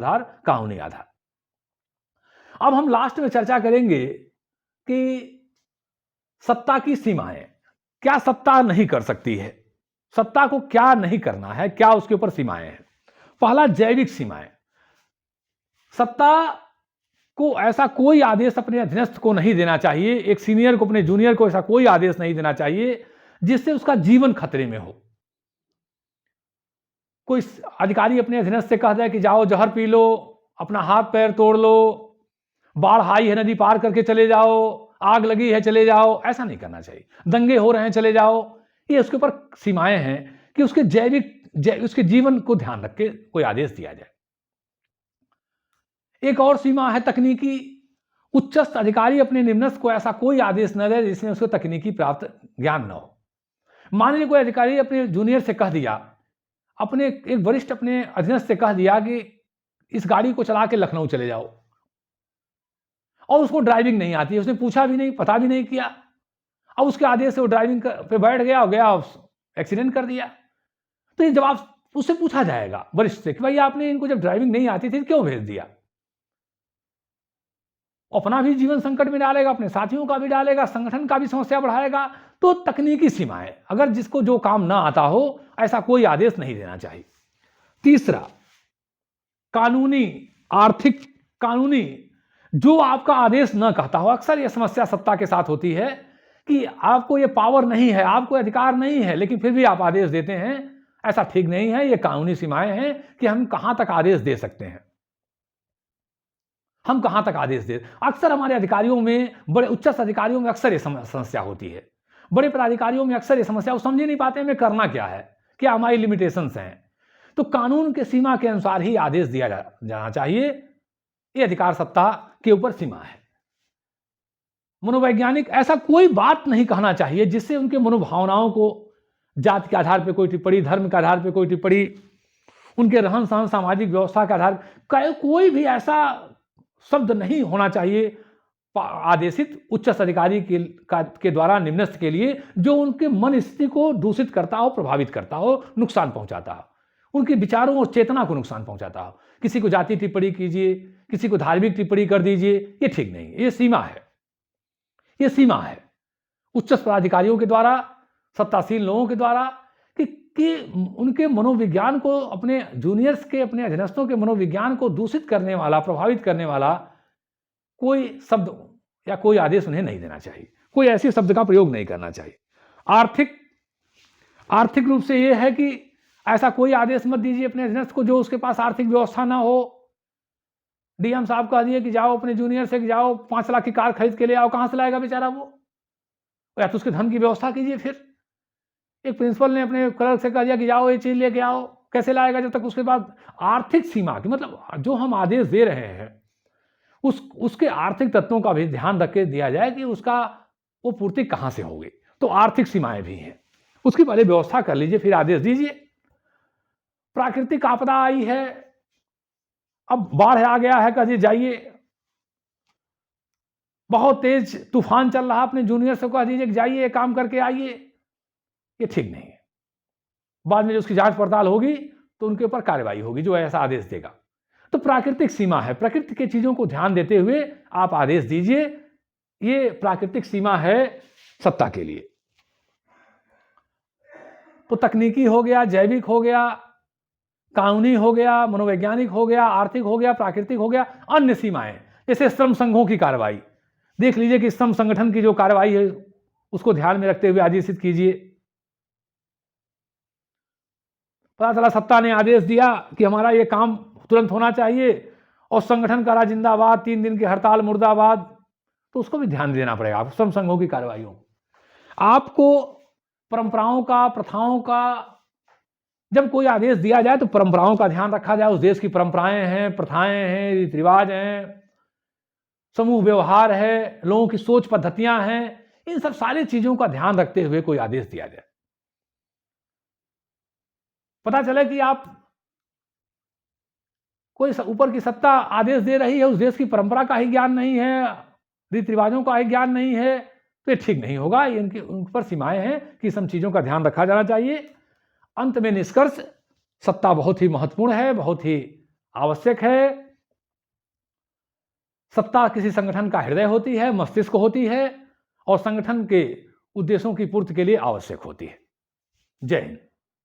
आधार, कानूनी आधार। अब हम लास्ट में चर्चा करेंगे कि सत्ता की सीमाएं, क्या सत्ता नहीं कर सकती है, सत्ता को क्या नहीं करना है, क्या उसके ऊपर सीमाएं हैं। पहला, जैविक सीमाएं। सत्ता को ऐसा कोई आदेश अपने अधीनस्थ को नहीं देना चाहिए, एक सीनियर को अपने जूनियर को ऐसा कोई आदेश नहीं देना चाहिए जिससे उसका जीवन खतरे में हो। कोई अधिकारी अपने अधीनस्थ से कह दे कि जाओ जहर पी लो, अपना हाथ पैर तोड़ लो, बाढ़ आई है नदी पार करके चले जाओ, आग लगी है चले जाओ, ऐसा नहीं करना चाहिए। दंगे हो रहे हैं चले जाओ, ये उसके ऊपर सीमाएं हैं कि उसके उसके जीवन को ध्यान रख के कोई आदेश दिया जाए। एक और सीमा है तकनीकी। उच्चस्थ अधिकारी अपने निम्नस्थ को ऐसा कोई आदेश न दे जिसमें उसको तकनीकी प्राप्त ज्ञान न हो। मान लीजिए कोई अधिकारी अपने जूनियर से कह दिया, अपने एक वरिष्ठ अपने अधीनस्थ से कह दिया कि इस गाड़ी को चला के लखनऊ चले जाओ, और उसको ड्राइविंग नहीं आती है, उसने पूछा भी नहीं, पता भी नहीं किया, अब उसके आदेश से वो ड्राइविंग पे बैठ गया, एक्सीडेंट कर दिया। तो ये जवाब उससे पूछा जाएगा वरिष्ठ से कि भाई आपने इनको जब ड्राइविंग नहीं आती थी क्यों भेज दिया। अपना भी जीवन संकट में डालेगा, अपने साथियों का भी डालेगा, संगठन का भी समस्या बढ़ाएगा। तो तकनीकी सीमाएं, अगर जिसको जो काम ना आता हो ऐसा कोई आदेश नहीं देना चाहिए। तीसरा, कानूनी, आर्थिक, कानूनी, जो आपका आदेश न कहता हो। अक्सर यह समस्या सत्ता के साथ होती है कि आपको ये पावर नहीं है, आपको अधिकार नहीं है, लेकिन फिर भी आप आदेश देते हैं। ऐसा ठीक नहीं है। ये कानूनी सीमाएं हैं कि हम कहां तक आदेश दे सकते हैं, हम कहां तक आदेश दे। अक्सर हमारे अधिकारियों में, बड़े उच्चस्थ अधिकारियों में अक्सर ये समस्या होती है। बड़े पदाधिकारियों में अक्सर ये समस्या, वो समझ ही नहीं पाते हमें करना क्या है, क्या हमारी लिमिटेशंस हैं। तो कानून के सीमा के अनुसार ही आदेश दिया जाना चाहिए। ये अधिकार सत्ता के ऊपर सीमा है। मनोवैज्ञानिक, ऐसा कोई बात नहीं कहना चाहिए जिससे उनके मनोभावनाओं को, जाति के आधार पर कोई टिप्पणी, धर्म के आधार पर कोई टिप्पणी, उनके रहन सहन, सामाजिक व्यवस्था के आधार, कोई भी ऐसा शब्द नहीं होना चाहिए आदेशित उच्च अधिकारी के द्वारा निम्नस्थ के लिए जो उनके मन स्थिति को दूषित करता हो, प्रभावित करता हो, नुकसान पहुंचाता हो, उनके विचारों और चेतना को नुकसान पहुंचाता हो। किसी को जाति टिप्पणी कीजिए, किसी को धार्मिक टिप्पणी कर दीजिए, ये ठीक नहीं है। ये सीमा है, ये सीमा है उच्च पदाधिकारियों के द्वारा, सत्तासीन लोगों के द्वारा कि उनके मनोविज्ञान को, अपने जूनियर्स के, अपने अधीनस्थों के मनोविज्ञान को दूषित करने वाला, प्रभावित करने वाला कोई शब्द या कोई आदेश उन्हें नहीं देना चाहिए। कोई ऐसे शब्द का प्रयोग नहीं करना चाहिए। आर्थिक रूप से यह है कि ऐसा कोई आदेश मत दीजिए अपने अधीनस्थ को जो उसके पास आर्थिक व्यवस्था ना हो। डीएम साहब कह दिए कि जाओ अपने जूनियर से, कि जाओ 5 लाख की कार खरीद के ले आओ, कहां से लाएगा बेचारा वो, या तो उसके धन की व्यवस्था कीजिए। फिर एक प्रिंसिपल ने अपने क्लर्क से कह दिया कि जाओ ये चीज लेके आओ, कैसे लाएगा जब तक उसके बाद आर्थिक सीमा की, मतलब जो हम आदेश दे रहे हैं उसके आर्थिक तत्वों का भी ध्यान रख के दिया जाए कि उसका वो पूर्ति कहां से होगी। तो आर्थिक सीमाएं भी हैं, उसकी पहले व्यवस्था कर लीजिए, फिर आदेश दीजिए। प्राकृतिक आपदा आई है, अब बाढ़ आ गया है, कह जाइए, बहुत तेज तूफान चल रहा, अपने जूनियर से कह दीजिए कि जाइए काम करके आइए, ये ठीक नहीं है। बाद में जो उसकी जांच पड़ताल होगी तो उनके ऊपर कार्रवाई होगी जो ऐसा आदेश देगा। तो प्राकृतिक सीमा है, प्रकृति की चीजों को ध्यान देते हुए आप आदेश दीजिए। ये प्राकृतिक सीमा है सत्ता के लिए। तो तकनीकी हो गया, जैविक हो गया, कानूनी हो गया, मनोवैज्ञानिक हो गया, आर्थिक हो गया, प्राकृतिक हो गया। अन्य सीमाएं जैसे श्रम संघों की कार्रवाई, देख लीजिए कि श्रम संगठन की जो कार्रवाई है उसको ध्यान में रखते हुए आदेशित कीजिए। पता चला सत्ता ने आदेश दिया कि हमारा ये काम तुरंत होना चाहिए और संगठन करा जिंदाबाद, 3 दिन की हड़ताल मुर्दाबाद, तो उसको भी ध्यान देना पड़ेगा श्रम संघों की कार्रवाइयों। आपको परंपराओं का, प्रथाओं का, जब कोई आदेश दिया जाए तो परंपराओं का ध्यान रखा जाए। उस देश की परंपराएं हैं, प्रथाएं हैं, रीति रिवाज हैं, समूह व्यवहार है, लोगों की सोच पद्धतियां हैं, इन सब सारी चीजों का ध्यान रखते हुए कोई आदेश दिया जाए। पता चले कि आप कोई ऊपर की सत्ता आदेश दे रही है, उस देश की परंपरा का ही ज्ञान नहीं है, रीति रिवाजों का ही ज्ञान नहीं है, तो ये ठीक नहीं होगा। इनकी उन पर सीमाएं हैं कि सब चीजों का ध्यान रखा जाना चाहिए। अंत में निष्कर्ष, सत्ता बहुत ही महत्वपूर्ण है, बहुत ही आवश्यक है। सत्ता किसी संगठन का हृदय होती है, मस्तिष्क होती है और संगठन के उद्देश्यों की पूर्ति के लिए आवश्यक होती है। जय हिंद।